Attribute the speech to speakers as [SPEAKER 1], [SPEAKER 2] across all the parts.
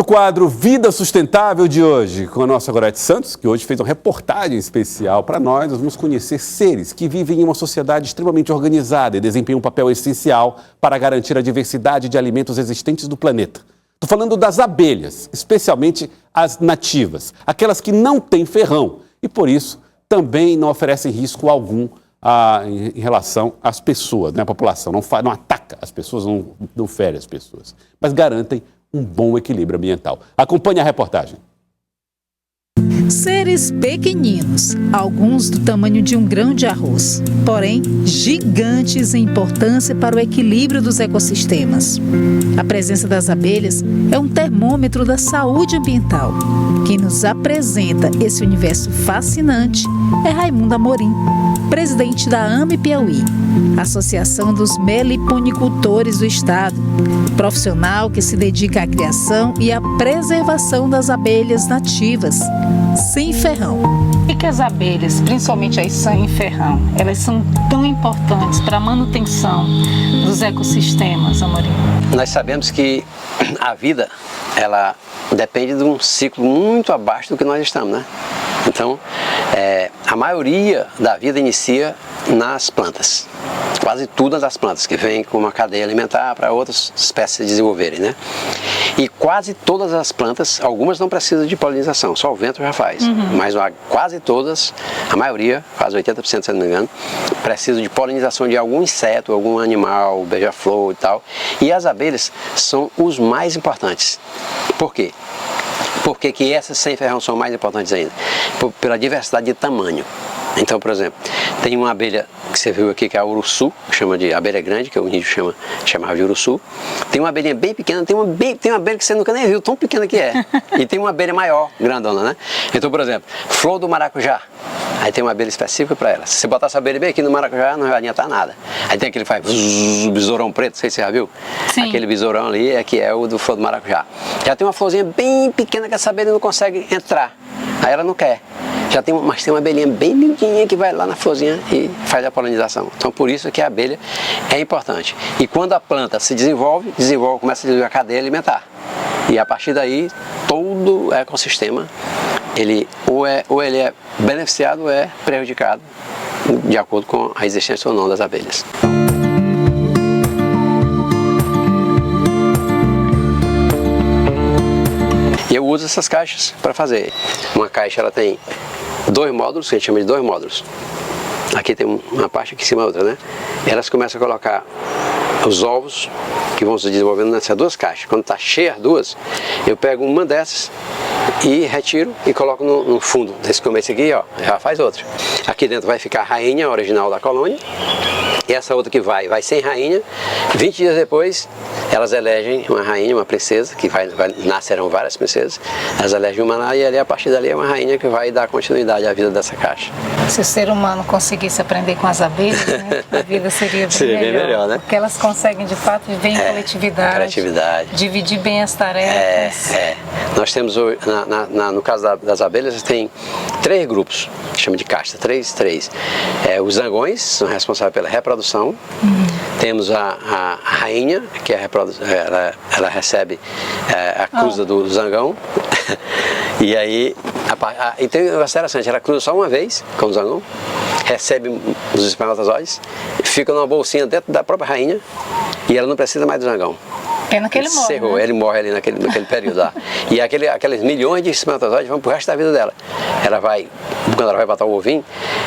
[SPEAKER 1] quadro Vida Sustentável de hoje, com a nossa Gorete Santos, que hoje fez uma reportagem especial para nós vamos conhecer seres que vivem em uma sociedade extremamente organizada e desempenham um papel essencial para garantir a diversidade de alimentos existentes do planeta. Estou falando das abelhas, especialmente as nativas, aquelas que não têm ferrão e, por isso, também não oferecem risco algum em relação às pessoas, né? A população não ataca as pessoas, não fere as pessoas, mas garantem um bom equilíbrio ambiental. Acompanhe a reportagem.
[SPEAKER 2] Seres pequeninos, alguns do tamanho de um grão de arroz, porém gigantes em importância para o equilíbrio dos ecossistemas. A presença das abelhas é um termômetro da saúde ambiental. Quem nos apresenta esse universo fascinante é Raimundo Amorim, presidente da AME Piauí, Associação dos Meliponicultores do Estado, profissional que se dedica à criação e à preservação das abelhas nativas, sem ferrão.
[SPEAKER 3] Por que as abelhas, principalmente as sem ferrão, elas são tão importantes para a manutenção dos ecossistemas, Amorim?
[SPEAKER 4] Nós sabemos que a vida, ela depende de um ciclo muito abaixo do que nós estamos, né? Então, a maioria da vida inicia nas plantas. Quase todas as plantas que vêm com uma cadeia alimentar para outras espécies se desenvolverem, né? E quase todas as plantas, algumas não precisam de polinização, só o vento já faz. Mas quase todas, a maioria, quase 80% se não me engano, precisam de polinização de algum inseto, algum animal, beija-flor e tal. E as abelhas são os mais importantes. Por quê? Por que essas sem ferrão são mais importantes ainda? Pela diversidade de tamanho. Então, por exemplo, tem uma abelha que você viu aqui que é a uruçu, chama de abelha grande, que o índio chamava de uruçu. Tem uma abelhinha bem pequena, tem uma abelha que você nunca nem viu, tão pequena que é. E tem uma abelha maior, grandona, né? Então, por exemplo, flor do maracujá. Aí tem uma abelha específica para ela. Se você botar essa abelha bem aqui no maracujá, não vai adiantar nada. Aí tem aquele que faz besourão preto, não sei se você já viu. Sim. Aquele besourão ali que é o do flor do maracujá. Já tem uma florzinha bem pequena que essa abelha não consegue entrar. Aí ela não quer. Mas tem uma abelhinha bem lindinha que vai lá na florzinha e faz a polinização. Então por isso que a abelha é importante. E quando a planta se desenvolve, começa a desenvolver a cadeia alimentar. E a partir daí, todo o ecossistema, ou ele é beneficiado ou é prejudicado, de acordo com a existência ou não das abelhas. E eu uso essas caixas para fazer. Uma caixa ela tem 2 módulos, que a gente chama de 2 módulos. Aqui tem uma parte, aqui em cima outra, né? E elas começam a colocar os ovos que vão se desenvolvendo nessas 2 caixas. Quando está cheia as 2, eu pego uma dessas e retiro e coloco no fundo desse começo aqui, ó, já faz outra. Aqui dentro vai ficar a rainha original da colônia. E essa outra que vai sem rainha. 20 dias depois, elas elegem uma rainha, uma princesa, que nascerão várias princesas. Elas elegem uma lá e ali, a partir dali é uma rainha que vai dar continuidade à vida dessa caixa.
[SPEAKER 3] Se o ser humano conseguisse aprender com as abelhas, né, a vida seria bem melhor, né? Porque elas conseguem, de fato, viver em coletividade, dividir bem as tarefas.
[SPEAKER 4] Nós temos, no caso das abelhas, tem 3 grupos, que chama de casta, 3. Os zangões são responsáveis pela reprodução. Temos a rainha, que ela recebe a cruza do zangão. E aí, tem uma interessante, ela cruza só uma vez com o zangão, recebe os espermatozoides, fica numa bolsinha dentro da própria rainha e ela não precisa mais do zangão.
[SPEAKER 3] Pena que ele morre, né?
[SPEAKER 4] Ele morre ali naquele período lá. E aqueles milhões de espermatozoides vão pro resto da vida dela. Quando ela vai botar o ovinho,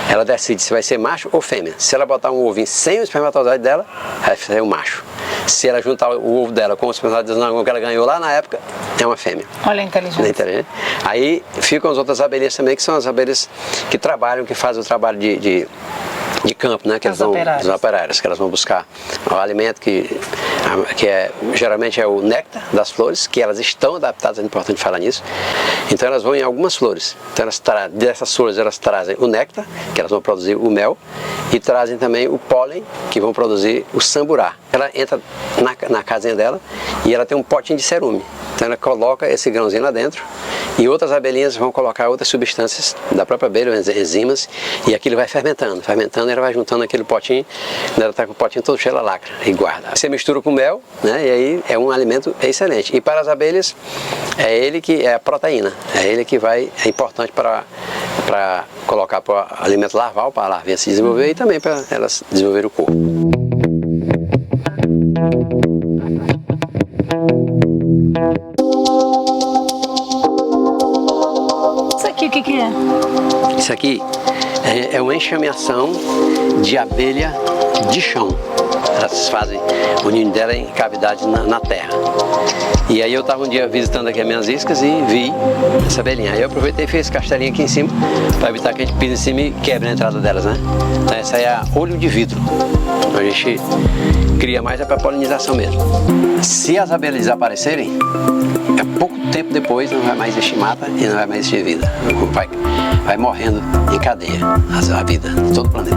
[SPEAKER 4] ela decide se vai ser macho ou fêmea. Se ela botar um ovinho sem o espermatozoide dela, vai ser um macho. Se ela juntar o ovo dela com os espermatozoides que ela ganhou lá na época, é uma fêmea.
[SPEAKER 3] Olha a inteligência.
[SPEAKER 4] Aí ficam as outras abelhas também, que são as abelhas que trabalham, que fazem o trabalho de campo, né? Os operários, que elas vão buscar o alimento que geralmente é o néctar das flores, que elas estão adaptadas, é importante falar nisso. Então elas vão em algumas flores. Então dessas flores elas trazem o néctar, que elas vão produzir o mel, e trazem também o pólen, que vão produzir o samburá. Ela entra na casinha dela e ela tem um potinho de cerume. Então ela coloca esse grãozinho lá dentro e outras abelhinhas vão colocar outras substâncias da própria abelha, enzimas, e aquilo vai fermentando, ela vai juntando aquele potinho, ela está com o potinho todo cheio de lacra e guarda. Você mistura com mel, né, e aí é um alimento excelente. E para as abelhas, é ele que é a proteína, é ele que é importante para colocar para o alimento larval, para a larvinha se desenvolver e também para elas desenvolverem o corpo.
[SPEAKER 3] Isso aqui, o que é?
[SPEAKER 4] Isso aqui é uma enxameação de abelha de chão. Elas fazem o ninho dela em cavidade na terra. E aí eu estava um dia visitando aqui as minhas iscas e vi essa abelhinha. Aí eu aproveitei e fiz esse castelinho aqui em cima para evitar que a gente pise em cima e quebre a entrada delas, né? Então essa aí é a olho de vidro. A gente cria mais para polinização mesmo. Se as abelhas desaparecerem, é pouco tempo depois não vai mais existir mata e não vai mais existir vida. Vai morrendo em cadeia a vida de todo o planeta.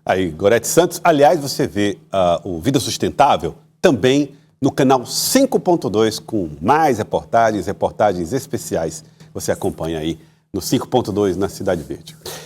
[SPEAKER 1] Aí, Gorete Santos, aliás, você vê o Vida Sustentável também no canal 5.2 com mais reportagens especiais. Você acompanha aí no 5.2 na Cidade Verde.